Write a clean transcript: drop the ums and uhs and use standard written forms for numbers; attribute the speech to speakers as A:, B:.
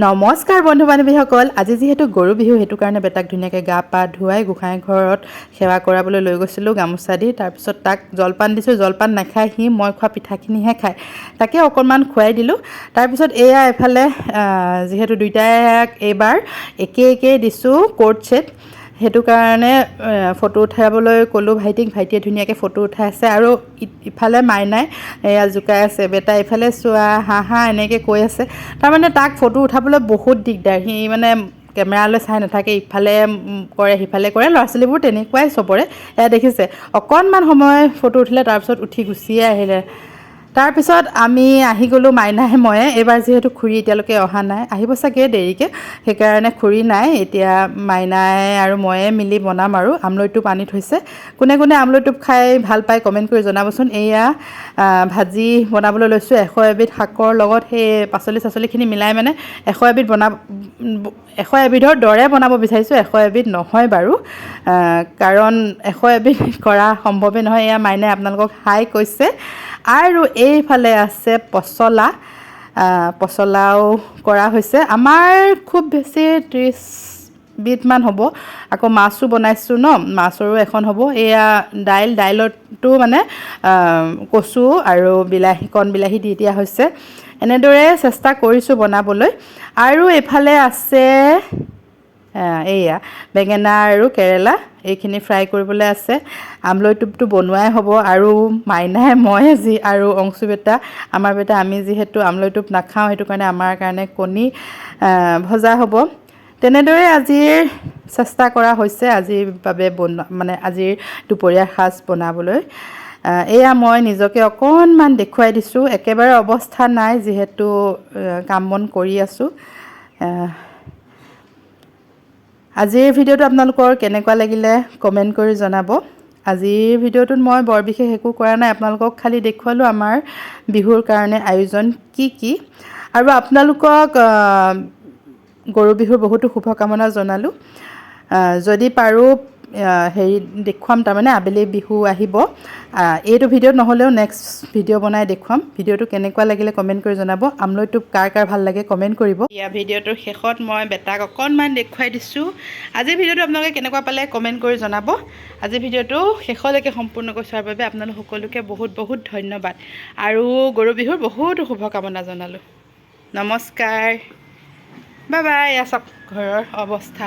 A: নমস্কাৰ বন্ধু বান্ধৱীসকল, আজি যিহেতু গৰু বিহু সেইটো কাৰণে বেটাক ধুনীয়াকৈ গা পা ধুৱাই গোসাঁই ঘৰত সেৱা কৰাবলৈ লৈ গৈছিলোঁ গামোচা দি। তাৰপিছত তাক জলপান দিছোঁ, জলপান নাখায় সি, মই খোৱা পিঠাখিনিহে খায়, তাকে অকণমান খুৱাই দিলোঁ। তাৰপিছত এয়া এফালে যিহেতু দুইটাক এইবাৰ একে দিছোঁ কোৰ্ট ছেট, সেইটো কাৰণে ফটো উঠাবলৈ ক'লোঁ ভাইটিক, ভাইটিয়ে ধুনীয়াকৈ ফটো উঠাই আছে। আৰু ইফালে মাইনাই এয়া জোকাই আছে, বেটা ইফালে চোৱা, হাঁহা এনেকৈ কৈ আছে। তাৰমানে তাক ফটো উঠাবলৈ বহুত দিগদাৰ, সি মানে কেমেৰালৈ চাই নাথাকে, ইফালে কৰে সিফালে কৰে, ল'ৰা ছোৱালীবোৰ তেনেকুৱাই চবৰে। এয়া দেখিছে অকণমান সময় ফটো উঠিলে, তাৰপিছত উঠি গুচিয়ে আহিলে। তাৰপিছত আমি আহি গ'লোঁ মাইনাই ময়ে। এইবাৰ যিহেতু খুৰী এতিয়ালৈকে অহা নাই, আহিব চাগে দেৰিকৈ, সেইকাৰণে খুৰী নাই। এতিয়া মাইনাই আৰু ময়ে মিলি বনাম আৰু আমলৈ টোপ আনি থৈছে। কোনে কোনে আমলৈ টোপ খাই ভাল পায় কমেণ্ট কৰি জনাবচোন। এয়া ভাজি বনাবলৈ লৈছোঁ 100 এবিধ শাকৰ লগত, সেই পাচলিখিনি মিলাই মানে 100 এবিধৰ দৰে বনাব বিচাৰিছোঁ। 100 এবিধ নহয় বাৰু, কাৰণ 100 এবিধ কৰা সম্ভৱেই নহয়। এয়া মাইনাই আপোনালোকক হাই কৈছে। আৰু এইফালে আছে পচলাও কৰা হৈছে। আমাৰ খুব বেছি 30 বিধমান হ'ব। আকৌ মাছো বনাইছোঁ ন, মাছৰো এখন হ'ব। এয়া দাইলতো মানে কচু আৰু কণ বিলাহী দি দিয়া হৈছে। এনেদৰে চেষ্টা কৰিছোঁ বনাবলৈ। আৰু এইফালে আছে এইয়া বেঙেনা আৰু কেৰেলা, এইখিনি ফ্ৰাই কৰিবলৈ আছে। আমলৈ টোপটো বনোৱাই হ'ব। আৰু মাইনাই মই আৰু অংশু বেটা, আমাৰ বেটা, আমি যিহেতু আমলৈ টোপ নাখাওঁ, সেইটো কাৰণে আমাৰ কাৰণে কণী ভজা হ'ব। তেনেদৰে আজিৰ চেষ্টা কৰা হৈছে, আজিৰ বাবে মানে আজিৰ দুপৰীয়াৰ সাজ বনাবলৈ। এয়া মই নিজকে অকণমান দেখুৱাই দিছোঁ, একেবাৰে অৱস্থা নাই যিহেতু কাম বন কৰি আছোঁ। আজিৰ ভিডিঅ'টো আপোনালোকৰ কেনেকুৱা লাগিলে কমেণ্ট কৰি জনাব। আজিৰ ভিডিঅ'টোত মই বৰ বিশেষ একো কৰা নাই, আপোনালোকক খালি দেখুৱালোঁ আমাৰ বিহুৰ কাৰণে আয়োজন কি। আৰু আপোনালোকক গৰু বিহুৰ বহুতো শুভকামনা জনালোঁ। যদি পাৰোঁ দেখুৱাম, তাৰমানে আবেলি বিহু আহিব। এইটো ভিডিঅ'ত নহ'লেও নেক্সট ভিডিঅ' বনাই দেখুৱাম। ভিডিঅ'টো কেনেকুৱা লাগিলে কমেণ্ট কৰি জনাব। আমলৈ টোপ কাৰ ভাল লাগে কমেণ্ট কৰিব। ইয়াৰ ভিডিঅ'টোৰ শেষত মই বেটাক অকণমান দেখুৱাই দিছোঁ। আজিৰ ভিডিঅ'টো আপোনালোকে কেনেকুৱা পালে কমেণ্ট কৰি জনাব। আজিৰ ভিডিঅ'টো শেষলৈকে সম্পূৰ্ণকৈ চোৱাৰ বাবে আপোনালোক সকলোকে বহুত ধন্যবাদ। আৰু গৰু বিহুৰ বহুতো শুভকামনা জনালোঁ। নমস্কাৰ, বাই বাই। এয়া চাওক ঘৰৰ অৱস্থা।